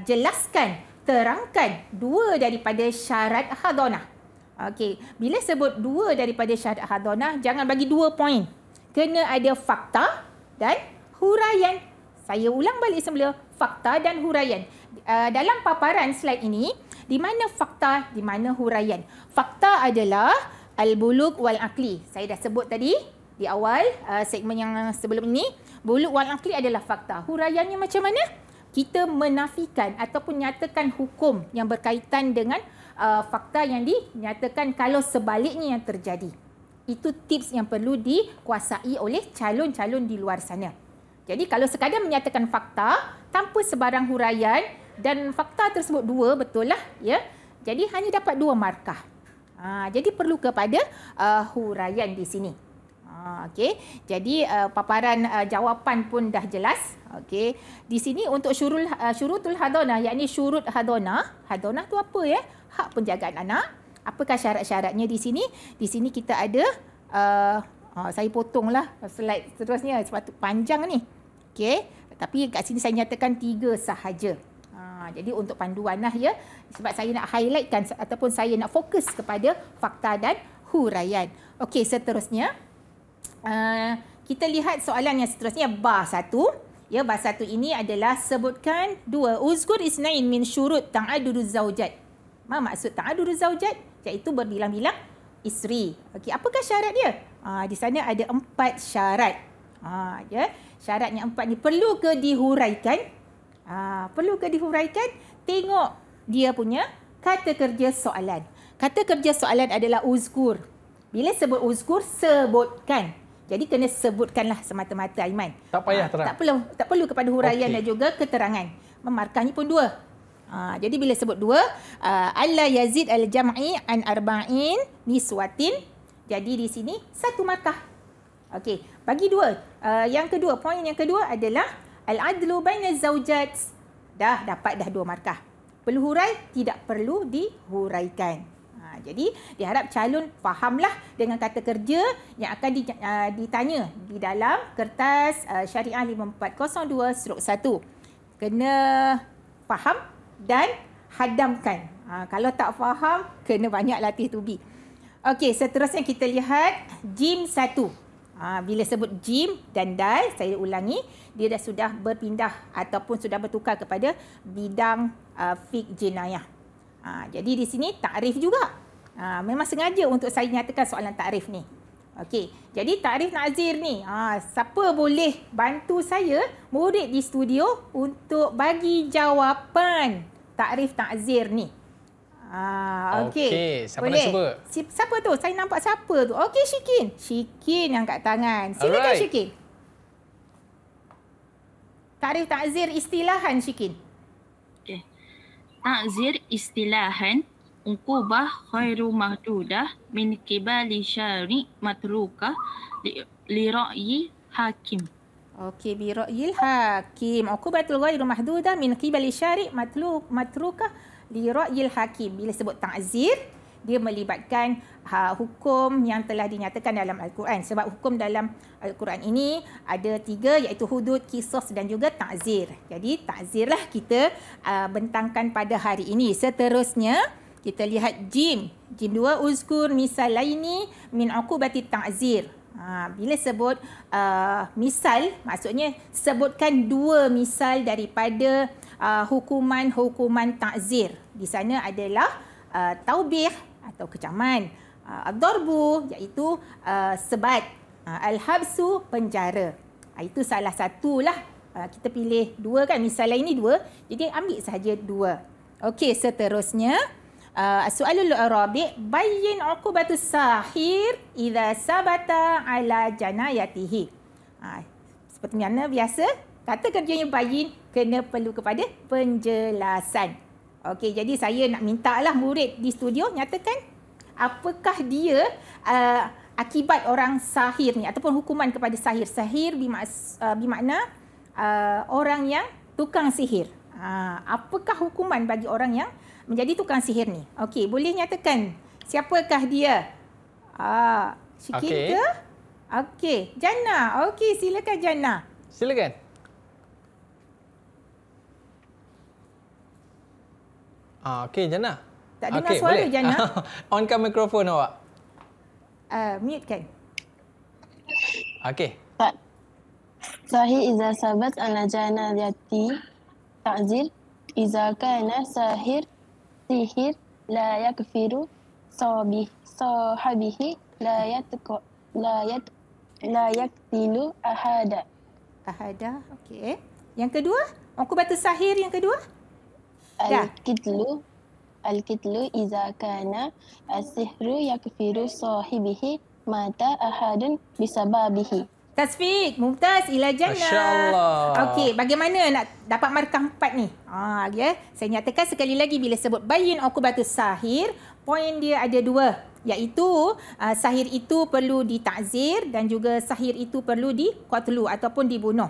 jelaskan, terangkan 2 daripada syarat hadonah. Okey, bila sebut 2 daripada syarat hadonah, jangan bagi 2 poin. Kena ada fakta dan huraian. Saya ulang balik semula, fakta dan huraian. Dalam paparan slide ini, di mana fakta, di mana huraian. Fakta adalah al-bulugh wal aqli. Saya dah sebut tadi di awal segmen yang sebelum ini. Bulugh wal aqli adalah fakta. Huraiannya macam mana? kita menafikan ataupun nyatakan hukum yang berkaitan dengan fakta yang dinyatakan kalau sebaliknya yang terjadi. Itu tips yang perlu dikuasai oleh calon-calon di luar sana. Jadi kalau sekadar menyatakan fakta tanpa sebarang huraian dan fakta tersebut 2, betul lah ya. Jadi hanya dapat 2 markah. Jadi perlu kepada huraian di sini. Okey. Jadi paparan jawapan pun dah jelas. Okey. Di sini untuk syurutul hadonah, yakni syurut hadonah. Hadonah tu apa ya? Hak penjagaan anak. Apakah syarat-syaratnya di sini? Di sini kita ada saya potonglah slide seterusnya sebab panjang ni. Okey. Tapi kat sini saya nyatakan 3 sahaja. Jadi untuk panduan lah ya. Sebab saya nak highlightkan ataupun saya nak fokus kepada fakta dan huraian. Okey, seterusnya. Kita lihat soalan yang seterusnya. Bar 1. Ya, bar 1 ini adalah sebutkan 2. Uzkur isnain min syurut ta'aduduz zaujat. Apa maksud ta'aduduz zaujat? Iaitu berbilang-bilang isteri. Okey, apakah syarat dia? Di sana ada 4 syarat. Ya, syarat yang 4 ni perlu ke dihuraikan? Perlu ke dihuraikan? Tengok dia punya kata kerja soalan. Kata kerja soalan adalah uzkur. Bila sebut uzkur, sebutkan. Jadi kena sebutkanlah semata-mata, Aiman. Tak payah terang. Tak perlu kepada huraian dan juga keterangan. Markahnya pun 2. Jadi bila sebut 2, alla yazid al-jam'i an arba'in niswatin. Jadi di sini 1 markah. Okey, bagi 2. Yang kedua, poin yang kedua adalah al-adlu bainaz zaujat. Dah dapat 2 markah. Perlu hurai? Tidak perlu dihuraikan. Jadi diharap calon fahamlah dengan kata kerja yang akan ditanya di dalam kertas Syariah 5402/1. Kena faham dan hadamkan. Kalau tak faham, kena banyak latih tubi. Okey, seterusnya kita lihat jim 1. Bila sebut jim dan dal, saya ulangi, dia dah sudah berpindah ataupun sudah bertukar kepada bidang fiqh jinayah. Jadi di sini takrif juga. Memang sengaja untuk saya nyatakan soalan takrif ni. Okey, jadi takrif nazir ni, siapa boleh bantu saya, murid di studio, untuk bagi jawapan takrif nazir ni? Okey. Siapa nak cuba? Siapa tu? Saya nampak siapa tu? Okey, Syikin. Syikin yang angkat tangan. Silakan, Syikin. Takrif ta'zir istilahan, Syikin. Okey. Ta'zir istilahan uqubah khairu mahdudah min qibali syari' matrukah li ra'yi hakim. Okey, bi ra'yil hakim. Uqubatul ghairu mahdudah min qibali syari' matrukah li ra'yil hakim. Bila sebut ta'zir, dia melibatkan hukum yang telah dinyatakan dalam Al-Quran. Sebab hukum dalam Al-Quran ini ada 3, iaitu hudud, qisas dan juga ta'zir. Jadi ta'zirlah kita bentangkan pada hari ini. Seterusnya kita lihat jim. Jim 2, uzkur misalaini min uqubati ta'zir. Bila sebut misal, maksudnya sebutkan 2 misal daripada hukuman-hukuman ta'zir. Di sana adalah taubih atau kecaman, ad-darbu iaitu sebat, al-habsu penjara. Itu salah satulah. Kita pilih 2 kan, misal ini 2, jadi ambil sahaja 2. Okey, seterusnya soalul rabi' bayyin uqubatus sahir idza sabata ala janayatihi. Seperti mana biasa, kata kerjanya bayyin kena perlu kepada penjelasan. Okey, jadi saya nak mintalah murid di studio nyatakan apakah dia akibat orang sahir ni ataupun hukuman kepada sahir. Sahir bermakna orang yang tukang sihir. Apakah hukuman bagi orang yang menjadi tukang sihir ni? Okey, boleh nyatakan siapakah dia? Syikin ke? Okey, Jannah. Okey, silakan Jannah. Silakan. Okey, Jannah. Tak dengar suara boleh. Jannah. Onkan mikrofon awak. Mute kan? Okey. Sahih iza sabat ala janayati ta'zir iza kana sihir la yakfiru sahabihi la yaktilu ahada. Okey. Yang kedua, Uqbatus sahir yang kedua? Dah. Al-kitlu iza kana as-sihru yakfiru sahibihi mata ahadun bisababihi. Tasfiq, Mumtaz, ila jannah. Masya-Allah. Okey, bagaimana nak dapat markah 4 ni? Ya, saya nyatakan sekali lagi bila sebut bayyin uqbatus sahir, poin dia ada 2, iaitu sahir itu perlu ditakzir dan juga sahir itu perlu diqatlu ataupun dibunuh.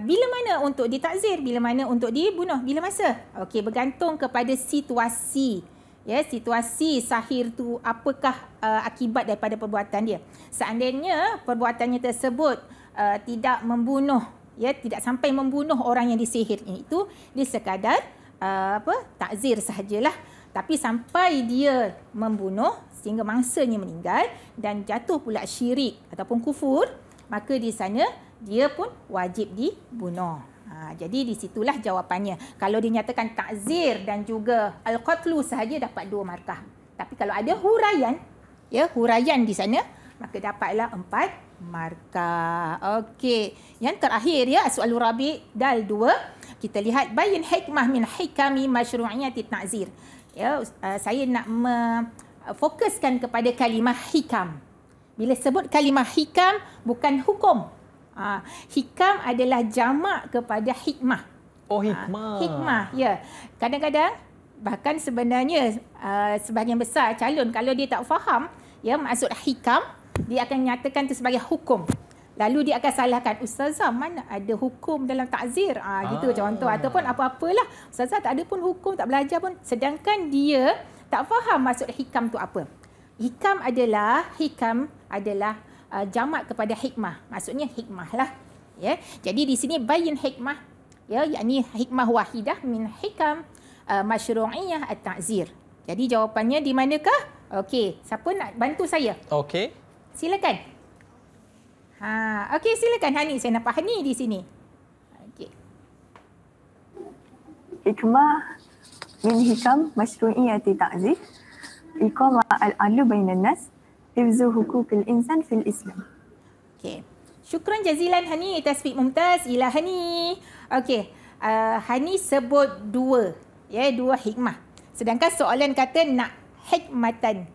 Bila mana untuk ditakzir, bila mana untuk dibunuh, bila masa? Okey, bergantung kepada situasi. Ya, situasi sahir tu apakah akibat daripada perbuatan dia. Seandainya perbuatannya tersebut tidak membunuh, ya, tidak sampai membunuh orang yang disihir, itu dia sekadar takzir sahajalah. Tapi sampai dia membunuh sehingga mangsanya meninggal dan jatuh pula syirik ataupun kufur, maka di sana dia pun wajib dibunuh. Jadi di situlah jawapannya. Kalau dinyatakan takzir dan juga al-qatlu sahaja dapat 2 markah. Tapi kalau ada huraian, ya, huraian di sana, maka dapatlah 4 markah. Okey. Yang terakhir, ya, soal rabi dal 2. Kita lihat bayin hikmah min hikami masyru'iyati takzir. Ya, saya nak fokuskan kepada kalimah hikam. Bila sebut kalimah hikam, bukan hukum. Hikam adalah jamak kepada hikmah. Oh, hikmah. Hikmah, ya. Kadang-kadang bahkan sebenarnya sebahagian besar calon kalau dia tak faham, ya, maksud hikam, dia akan nyatakan itu sebagai hukum. Lalu dia akan salahkan, ustazah mana ada hukum dalam takzir? Gitu contoh, ataupun apa-apalah. Ustazah tak ada pun hukum, tak belajar pun. Sedangkan dia tak faham maksud hikam tu apa. Hikam adalah jamak kepada hikmah. Maksudnya hikmah lah. Ya. Jadi di sini bayin hikmah, ya, yakni hikmah wahidah min hikam masyru'iyah at-ta'zir. Jadi jawapannya di manakah? Okey, siapa nak bantu saya? Okey. Silakan. Okey, silakan Hani. Saya nampak Hani di sini. Okey. Hikmah min hikam masyru'iyati ta'zir iqamah al-'adlu bainan nas hifzu hukukil insan fil Islam. Okey. Syukran jazilan Hani, tasfiq Mumtaz ila Hani. Okey. Hani sebut 2, ya, 2 hikmah. Sedangkan soalan kata nak hikmatan.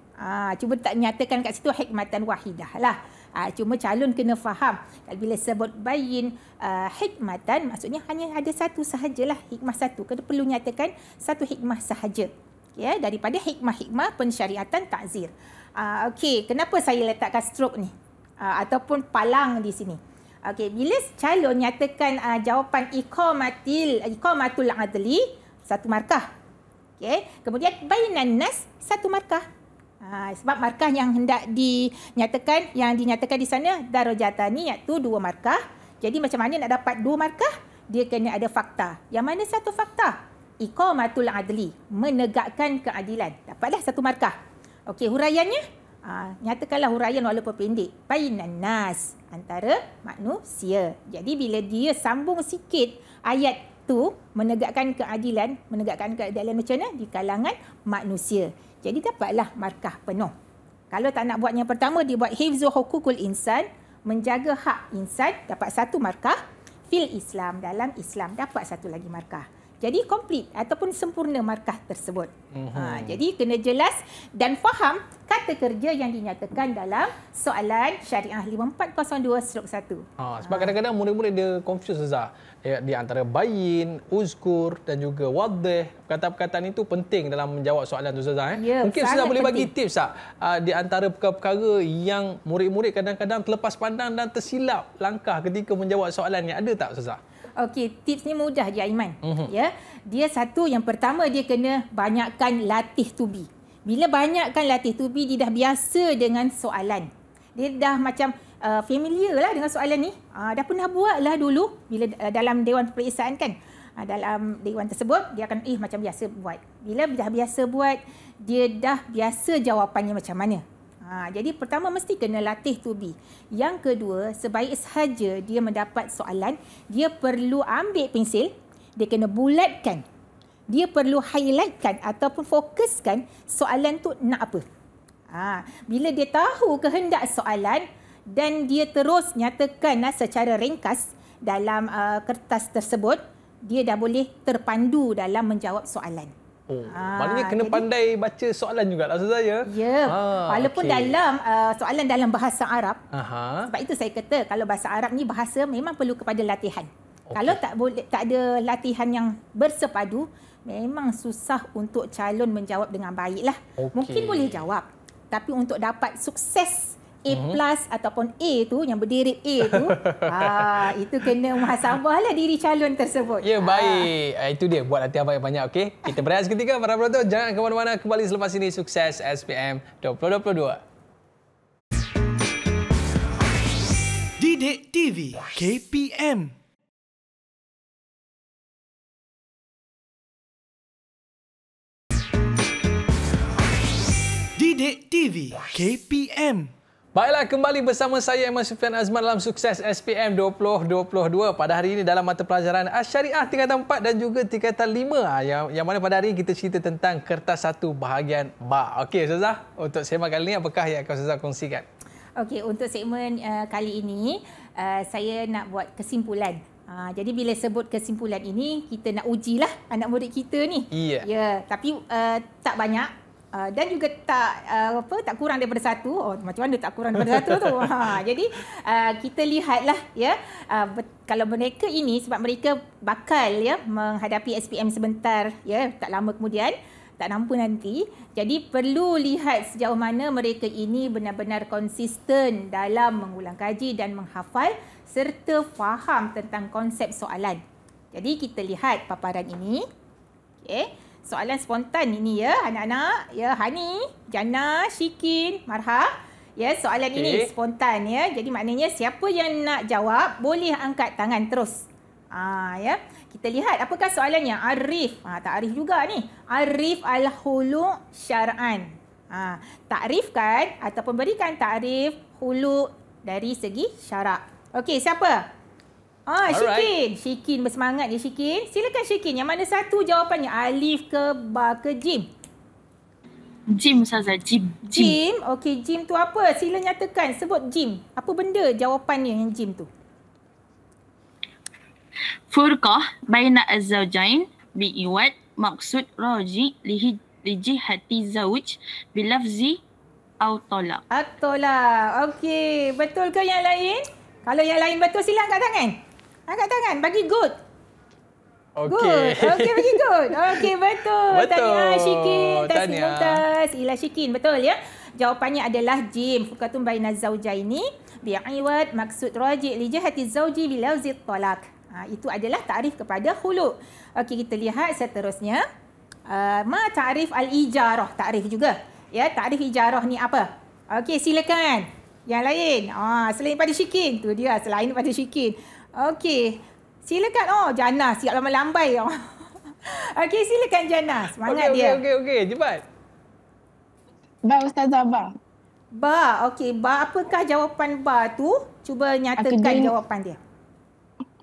Cuba tak nyatakan kat situ hikmatan wahidah lah. Cuma calon kena faham. Bila sebut bayin hikmatan, maksudnya hanya ada satu sahajalah, hikmah satu. Kena perlu nyatakan satu hikmah sahaja. Ya, daripada hikmah-hikmah pensyariatan takzir. Okey, kenapa saya letakkan strok ni? Ataupun palang di sini. Okey, bila calon nyatakan jawapan iqamatul adli, 1 markah. Okey, kemudian bainan nas, 1 markah. Sebab markah yang hendak dinyatakan, yang dinyatakan di sana darajatani, iaitu 2 markah. Jadi macam mana nak dapat 2 markah? Dia kena ada fakta. Yang mana satu fakta? Iqamatul adli, menegakkan keadilan. Dapatlah 1 markah. Okey, huraiannya, nyatakanlah huraian walaupun pendek. Bainan nas, antara manusia. Jadi bila dia sambung sikit ayat tu, menegakkan keadilan macam mana? Di kalangan manusia. Jadi dapatlah markah penuh. Kalau tak nak buat yang pertama, dia buat hifzu hukukul insan, menjaga hak insan, dapat 1 markah. Fil Islam, dalam Islam, dapat 1 lagi markah. Jadi komplit ataupun sempurna markah tersebut. Jadi kena jelas dan faham kata kerja yang dinyatakan dalam soalan syariah 5402/1. Sebab kadang-kadang murid-murid dia confuse, Ustazah. Di antara bayin, uzkur dan juga wadih. Perkataan-perkataan itu penting dalam menjawab soalan tu, Ustazah. Ya, mungkin Ustazah boleh penting. bagi tips tak? Di antara perkara-perkara yang murid-murid kadang-kadang terlepas pandang dan tersilap langkah ketika menjawab soalan ni. Ada tak, Ustazah? Okey, tips ni mudah je, Aiman. Ya, dia satu, yang pertama dia kena banyakkan latih tubi. Bila banyakkan latih tubi, dia dah biasa dengan soalan. Dia dah macam familiar lah dengan soalan ni. Dah pernah buat lah dulu bila dalam dewan peperiksaan kan. Dalam dewan tersebut dia akan macam biasa buat. Bila dah biasa buat, dia dah biasa jawapannya macam mana. Jadi pertama mesti kena latih tubi. Yang kedua, sebaik sahaja dia mendapat soalan, dia perlu ambil pensil, dia kena bulatkan. Dia perlu highlightkan ataupun fokuskan soalan tu nak apa. Bila dia tahu kehendak soalan dan dia terus nyatakan secara ringkas dalam kertas tersebut, dia dah boleh terpandu dalam menjawab soalan. Maknanya kena pandai baca soalan juga lah Ustazah ya? Ya, walaupun dalam soalan dalam bahasa Arab. Sebab itu saya kata kalau bahasa Arab ni bahasa memang perlu kepada latihan. Kalau tak ada latihan yang bersepadu, memang susah untuk calon menjawab dengan baik lah. Mungkin boleh jawab, tapi untuk dapat sukses A+ ataupun A tu yang berderet A tu, itu kena muhasabah lah diri calon tersebut. Ya, baik. Itu dia, buat latihan banyak-banyak. Okey, kita berehat seketika para penonton. Jangan ke mana-mana, kembali selepas ini. Sukses SPM 2022. Didik TV KPM. Didik TV KPM. Baiklah, kembali bersama saya Ahmad Sufian Azman dalam Sukses SPM 2022. Pada hari ini dalam mata pelajaran Syariah tingkatan 4 dan juga tingkatan 5. Yang mana pada hari ini kita cerita tentang kertas 1 bahagian ba. Okey Ustazah, untuk segmen kali ini apakah yang akan Ustazah kongsikan? Okey, untuk segmen kali ini saya nak buat kesimpulan. Jadi bila sebut kesimpulan ini, kita nak ujilah anak murid kita ni. Ya, tapi tak banyak. Dan juga tak kurang daripada 1. Macam mana tak kurang daripada 1 tu? Jadi kita lihatlah ya, kalau mereka ini, sebab mereka bakal ya menghadapi SPM sebentar ya, tak lama kemudian, tak nampu nanti. Jadi perlu lihat sejauh mana mereka ini benar-benar konsisten dalam mengulang kaji dan menghafal serta faham tentang konsep soalan. Jadi kita lihat paparan ini. Okey. Soalan spontan ini ya anak-anak. Ya, Hani, Jannah, Syikin, Marha. Ya, soalan ini spontan ya. Jadi maknanya siapa yang nak jawab boleh angkat tangan terus. Ya. Kita lihat apakah soalannya. Arif. Ta'rif juga ni. Arif al-hulu' syar'an. Takrifkan ataupun berikan takrif hulu' dari segi syarak. Okey, siapa? Syikin. Syikin bersemangat je Syikin. Silakan Syikin. Yang mana satu jawapannya? Alif ke ba ke jim? Jim Ustazah, jim. Jim. Okey, jim tu apa? Sila nyatakan. Sebut jim. Apa benda jawapannya yang jim tu? Furqah baina az-zawjain bi'iwad maksud raji li jihati zawj bilafzi au talaq. At-talaq. Okey, betul ke yang lain? Kalau yang lain betul sila angkat tangan. Angkat tangan, bagi good. Okey. Okey, bagi good. Okey, betul. Tahniah Syikin, Tasnim Mumtaz, Ila Syikin. Betul ya. Jawapannya adalah jim. Furqatun baina zawjaini bi'iwad maksud raji' li jihati zawji bi lafzi talaq. Itu adalah takrif kepada hulu'. Okey, kita lihat seterusnya. Ma ta'rif al-ijarah, takrif juga. Ya, takrif ijarah ni apa? Okey, silakan. Yang lain. Selain pada Syikin. Tu dia, selain pada Syikin. Okey. Silakan. Jannah siap lambai. Okey, silakan Jannah. Semangat dia. Okey. Cepat. Ba Ustazah, ba. Ba. Okey, ba. Apakah jawapan ba tu? Cuba nyatakan jawapan dia.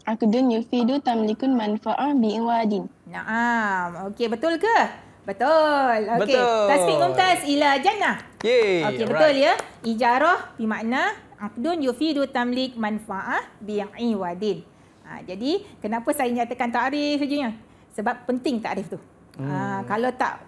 Aqdun yufidu tamlikun manfa'ah bi'iwadin. Naam. Okey, betul ke? Betul. Okey. Tasfiq Mumtaz ila Jannah. Okey, betul ya. Ijarah bermakna aqdun yufidu tamlik manfa'ah bi'iwadin. Jadi kenapa saya nyatakan takrif saja? Sebab penting takrif tu. Kalau tak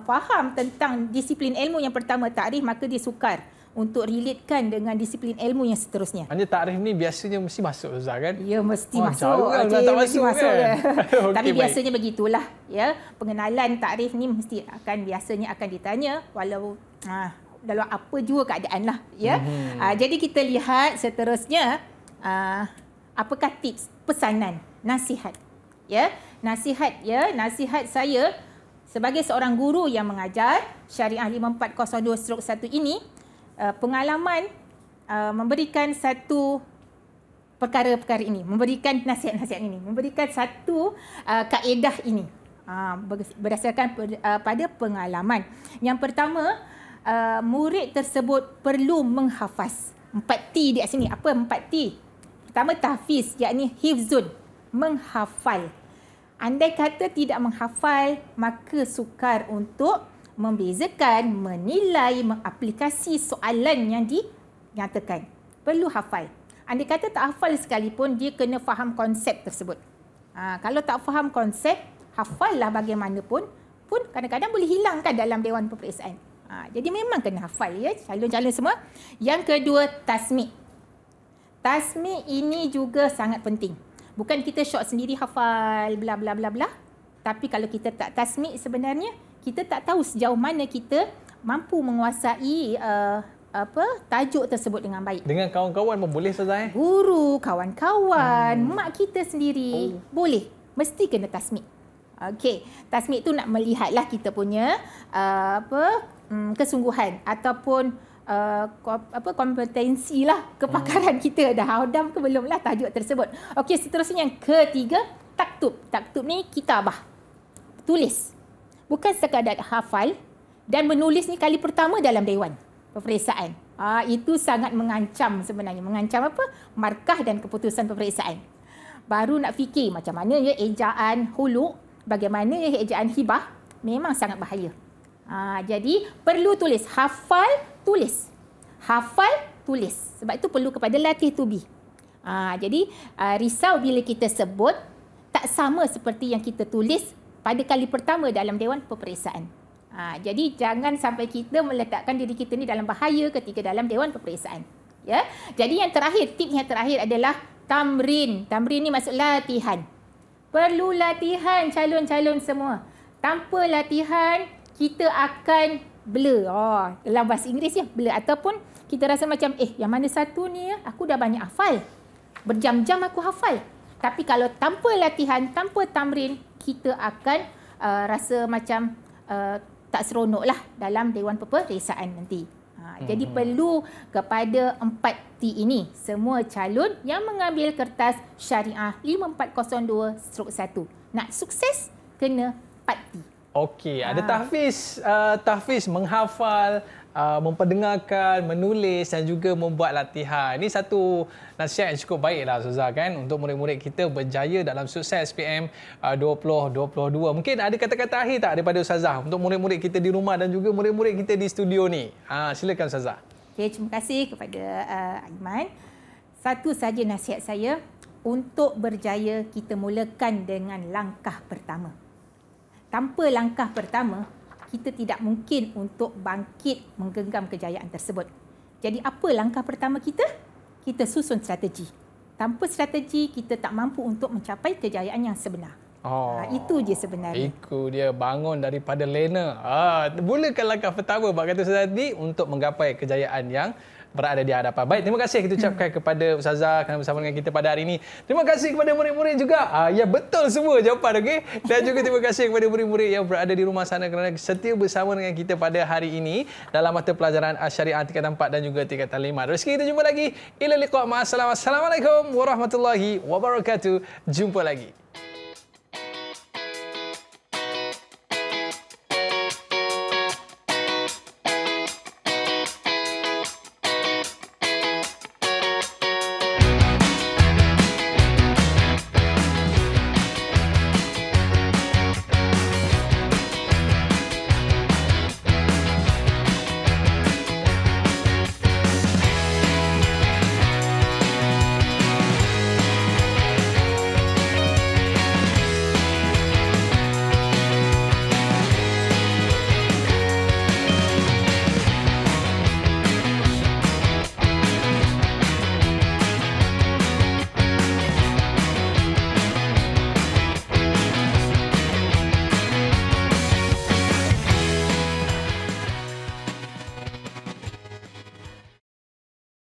faham tentang disiplin ilmu yang pertama takrif, maka dia sukar untuk relatekan dengan disiplin ilmu yang seterusnya. Hanya takrif ni biasanya mesti masuk Ustaz kan? Ya, mesti masuk. Okey, tak mesti masuk kan? Okay, tapi biasanya begitulah ya. Pengenalan takrif ni mesti biasanya akan ditanya walau dalam apa jua keadaan lah ya. Jadi kita lihat seterusnya apakah tips, pesanan, nasihat. Ya, nasihat saya sebagai seorang guru yang mengajar Syariah 5402/1 ini, pengalaman memberikan satu perkara-perkara ini, memberikan nasihat-nasihat ini, memberikan satu kaedah ini berdasarkan pada pengalaman. Yang pertama, murid tersebut perlu menghafaz. 4T di sini. Apa 4T? Pertama, tahfiz, yakni hifzun, menghafal. Andai kata tidak menghafal, maka sukar untuk membezakan, menilai, mengaplikasi soalan yang dinyatakan. Perlu hafal. Andai kata tak hafal sekalipun, dia kena faham konsep tersebut. Kalau tak faham konsep, hafallah bagaimanapun, pun kadang-kadang boleh hilang kan dalam Dewan Peperiksaan. Jadi memang kena hafal ya calon-calon semua. Yang kedua, tasmi'. Tasmi' ini juga sangat penting. Bukan kita syok sendiri hafal bla bla bla bla. Tapi kalau kita tak tasmi' sebenarnya, kita tak tahu sejauh mana kita mampu menguasai tajuk tersebut dengan baik. Dengan kawan-kawan pun boleh Ustazah? Guru, kawan-kawan, mak kita sendiri boleh. Mesti kena tasmi'. Okey, tasmi' tu nak melihatlah kita punya kesungguhan ataupun kompetensi lah, kepakaran kita dah hadam ke belum lah tajuk tersebut. Okey, seterusnya yang ketiga, taktub. Taktub ni kitabah. Tulis. Bukan sekadar hafal dan menulis ni kali pertama dalam Dewan Peperiksaan. Itu sangat mengancam sebenarnya. Mengancam apa? Markah dan keputusan peperiksaan. Baru nak fikir macam mana ya ejaan huluk, bagaimana ya ejaan hibah, memang sangat bahaya. Jadi perlu tulis. Hafal, tulis. Hafal, tulis. Sebab itu perlu kepada latih tubi. Jadi risau bila kita sebut tak sama seperti yang kita tulis pada kali pertama dalam Dewan Peperiksaan. Jadi jangan sampai kita meletakkan diri kita ni dalam bahaya ketika dalam Dewan Peperiksaan. Ya. Jadi yang terakhir, tip yang terakhir adalah tamrin. Tamrin ni maksud latihan. Perlu latihan calon-calon semua. Tanpa latihan, kita akan blur. Dalam bahasa Inggeris ya, blur. Ataupun kita rasa macam, yang mana satu ni ya, aku dah banyak hafal. Berjam-jam aku hafal. Tapi kalau tanpa latihan, tanpa tamrin, kita akan rasa macam tak seronok lah dalam Dewan Peperiksaan nanti. Jadi perlu kepada 4T ini, semua calon yang mengambil kertas syariah 5402/1. Nak sukses, kena 4T. Okey, ada tahfiz menghafal, memperdengarkan, menulis dan juga membuat latihan. Ini satu nasihat yang cukup baiklah Ustazah kan untuk murid-murid kita berjaya dalam sukses SPM 2022. Mungkin ada kata-kata akhir tak daripada Ustazah untuk murid-murid kita di rumah dan juga murid-murid kita di studio ni? Silakan Ustazah. Okay, terima kasih kepada Aiman. Satu saja nasihat saya, untuk berjaya kita mulakan dengan langkah pertama. Tanpa langkah pertama, kita tidak mungkin untuk bangkit menggenggam kejayaan tersebut. Jadi apa langkah pertama kita? Kita susun strategi. Tanpa strategi, kita tak mampu untuk mencapai kejayaan yang sebenar. Itu je sebenarnya. Itu dia, bangun daripada lena. Mulakan langkah pertama, Pak kata Ustazah tadi, untuk menggapai kejayaan yang berada di hadapan. Baik, terima kasih kita ucapkan kepada Ustazah kerana bersama dengan kita pada hari ini. Terima kasih kepada murid-murid juga. Ya, betul semua jawapan, okey. Dan juga terima kasih kepada murid-murid yang berada di rumah sana kerana setia bersama dengan kita pada hari ini dalam mata pelajaran Syariah tingkatan 4 dan juga tingkatan 5. Terus kita jumpa lagi. Ila liqa' ma'assalam. Assalamualaikum warahmatullahi wabarakatuh. Jumpa lagi.